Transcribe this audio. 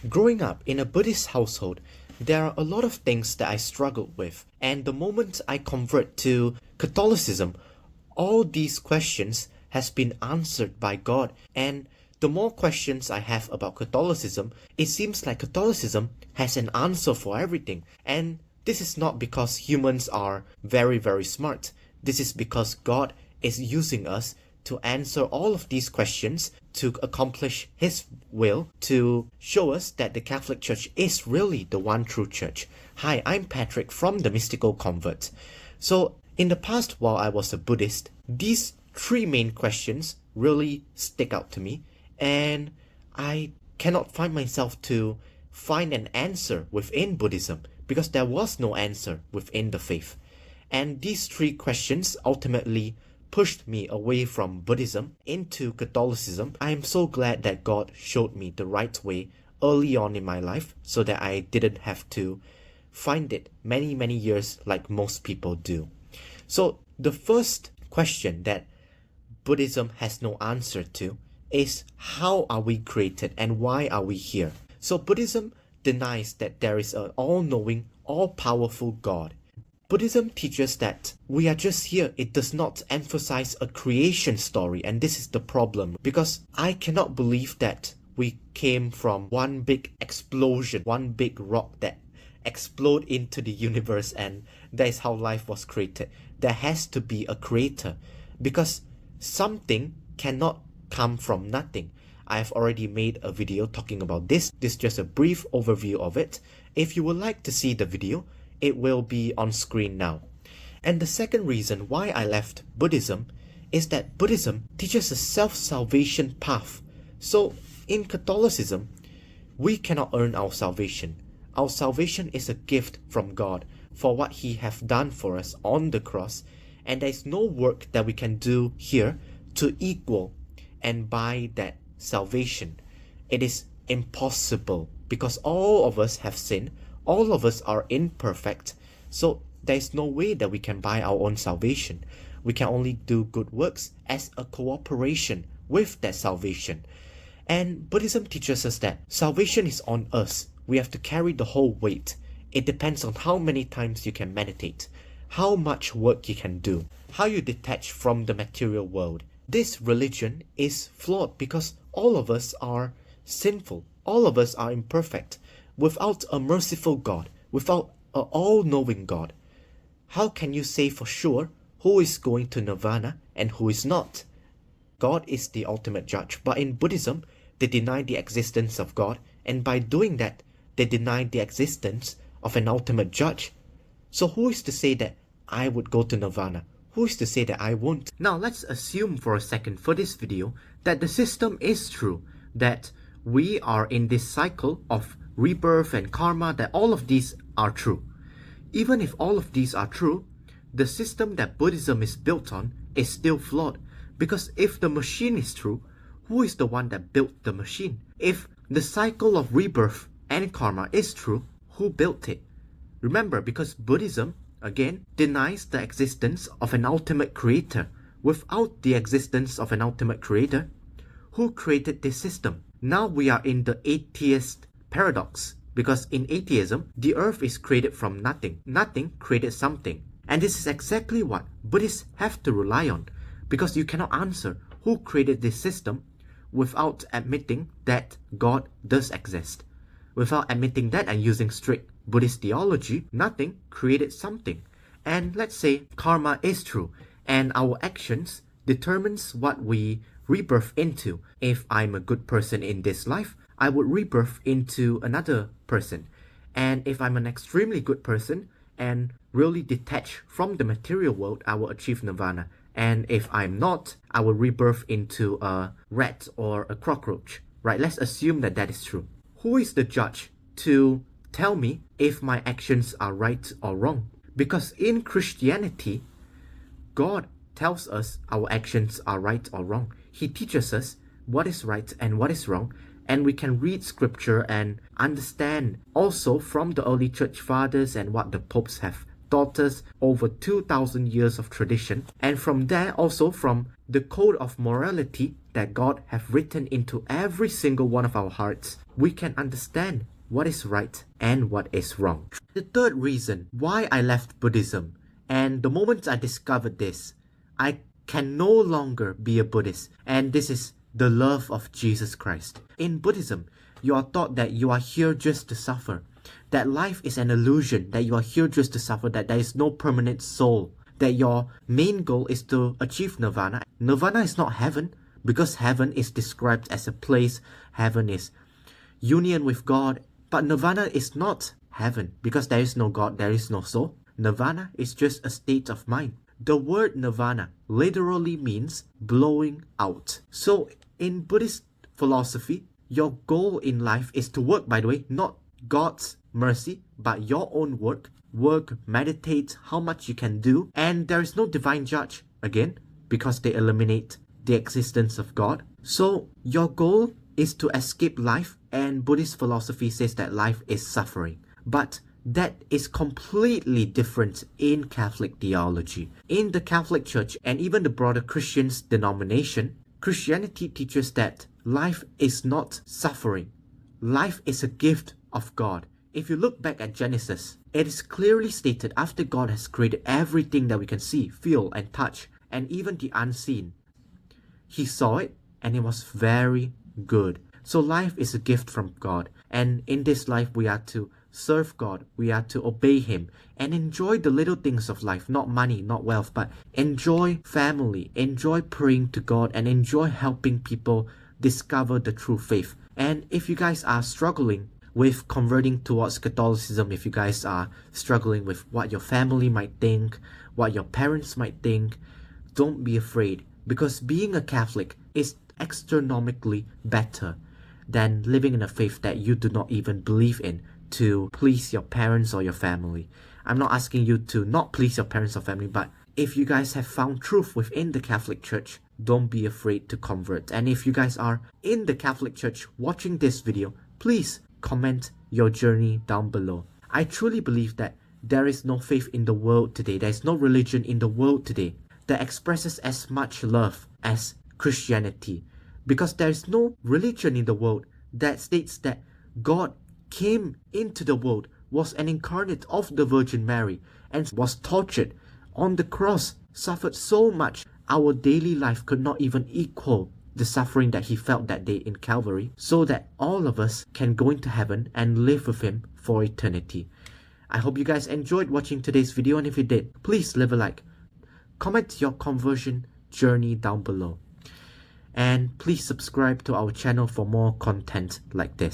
Growing up in a Buddhist household, there are a lot of things that I struggled with, and the moment I convert to Catholicism, all these questions has been answered by God. And the more questions I have about Catholicism, it seems like Catholicism has an answer for everything. And this is not because humans are very, very smart. This is because God is using us to answer all of these questions, to accomplish His will, to show us that the Catholic Church is really the one true church. Hi, I'm Patrick from the Mystical Convert. So, in the past, while I was a Buddhist, these three main questions really stick out to me, and I cannot find myself to find an answer within Buddhism, because there was no answer within the faith. And these three questions ultimately pushed me away from Buddhism into Catholicism. I am so glad that God showed me the right way early on in my life so that I didn't have to find it many years like most people do. So the first question that Buddhism has no answer to is, how are we created and why are we here? So Buddhism denies that there is an all-knowing, all-powerful God. Buddhism teaches that we are just here. It does not emphasize a creation story, and this is the problem, because I cannot believe that we came from one big explosion, one big rock that exploded into the universe, and that is how life was created. There has to be a creator, because something cannot come from nothing. I have already made a video talking about this. This is just a brief overview of it. If you would like to see the video, it will be on screen now. And the second reason why I left Buddhism is that Buddhism teaches a self-salvation path. So in Catholicism, we cannot earn our salvation. Our salvation is a gift from God for what He has done for us on the cross, and there is no work that we can do here to equal and buy that salvation. It is impossible, because all of us have sinned. All of us are imperfect, so there is no way that we can buy our own salvation. We can only do good works as a cooperation with that salvation. And Buddhism teaches us that salvation is on us. We have to carry the whole weight. It depends on how many times you can meditate, how much work you can do, how you detach from the material world. This religion is flawed because all of us are sinful. All of us are imperfect. Without a merciful God, without an all-knowing God, how can you say for sure who is going to nirvana and who is not? God is the ultimate judge, but in Buddhism, they deny the existence of God, and by doing that, they deny the existence of an ultimate judge. So who is to say that I would go to nirvana? Who is to say that I won't? Now let's assume for a second for this video that the system is true, that we are in this cycle of rebirth and karma, that all of these are true. Even if all of these are true, the system that Buddhism is built on is still flawed, because if the machine is true, who is the one that built the machine? If the cycle of rebirth and karma is true, who built it? Remember, because Buddhism, again, denies the existence of an ultimate creator. Without the existence of an ultimate creator, who created this system? Now we are in the atheist paradox, because in atheism, the earth is created from nothing. Nothing created something. And this is exactly what Buddhists have to rely on, because you cannot answer who created this system without admitting that God does exist. Without admitting that and using strict Buddhist theology, nothing created something. And let's say karma is true, and our actions determines what we rebirth into. If I'm a good person in this life, I would rebirth into another person. And if I'm an extremely good person and really detach from the material world, I will achieve nirvana. And if I'm not, I will rebirth into a rat or a cockroach. Right? Let's assume that that is true. Who is the judge to tell me if my actions are right or wrong? Because in Christianity, God tells us our actions are right or wrong. He teaches us what is right and what is wrong, and we can read scripture and understand also from the early church fathers and what the popes have taught us over 2,000 years of tradition, and from there also from the code of morality that God have written into every single one of our hearts, we can understand what is right and what is wrong. The third reason why I left Buddhism, and the moment I discovered this, I can no longer be a Buddhist, and this is the love of Jesus Christ. In Buddhism, you are taught that you are here just to suffer, that life is an illusion, that you are here just to suffer, that there is no permanent soul, that your main goal is to achieve nirvana. Nirvana is not heaven, because heaven is described as a place, heaven is union with God, but nirvana is not heaven, because there is no God, there is no soul. Nirvana is just a state of mind. The word nirvana literally means blowing out. So in Buddhist philosophy, your goal in life is to work, by the way, not God's mercy, but your own work. Work, meditate how much you can do, and there is no divine judge, again, because they eliminate the existence of God. So your goal is to escape life, and Buddhist philosophy says that life is suffering. But that is completely different in Catholic theology. In the Catholic Church and even the broader Christian's denomination, Christianity teaches that life is not suffering. Life is a gift of God. If you look back at Genesis, it is clearly stated after God has created everything that we can see, feel, and touch, and even the unseen. He saw it, and it was very good. So life is a gift from God, and in this life we are to serve God, we are to obey Him, and enjoy the little things of life, not money, not wealth, but enjoy family, enjoy praying to God, and enjoy helping people discover the true faith. And if you guys are struggling with converting towards Catholicism, if you guys are struggling with what your family might think, what your parents might think, don't be afraid, because being a Catholic is astronomically better than living in a faith that you do not even believe in to please your parents or your family. I'm not asking you to not please your parents or family, but if you guys have found truth within the Catholic Church, don't be afraid to convert. And if you guys are in the Catholic Church watching this video, please comment your journey down below. I truly believe that there is no faith in the world today, there is no religion in the world today that expresses as much love as Christianity, because there is no religion in the world that states that God came into the world, was an incarnate of the Virgin Mary, and was tortured on the cross, suffered so much, our daily life could not even equal the suffering that He felt that day in Calvary, so that all of us can go into heaven and live with Him for eternity. I hope you guys enjoyed watching today's video, and if you did, please leave a like. Comment your conversion journey down below. And please subscribe to our channel for more content like this.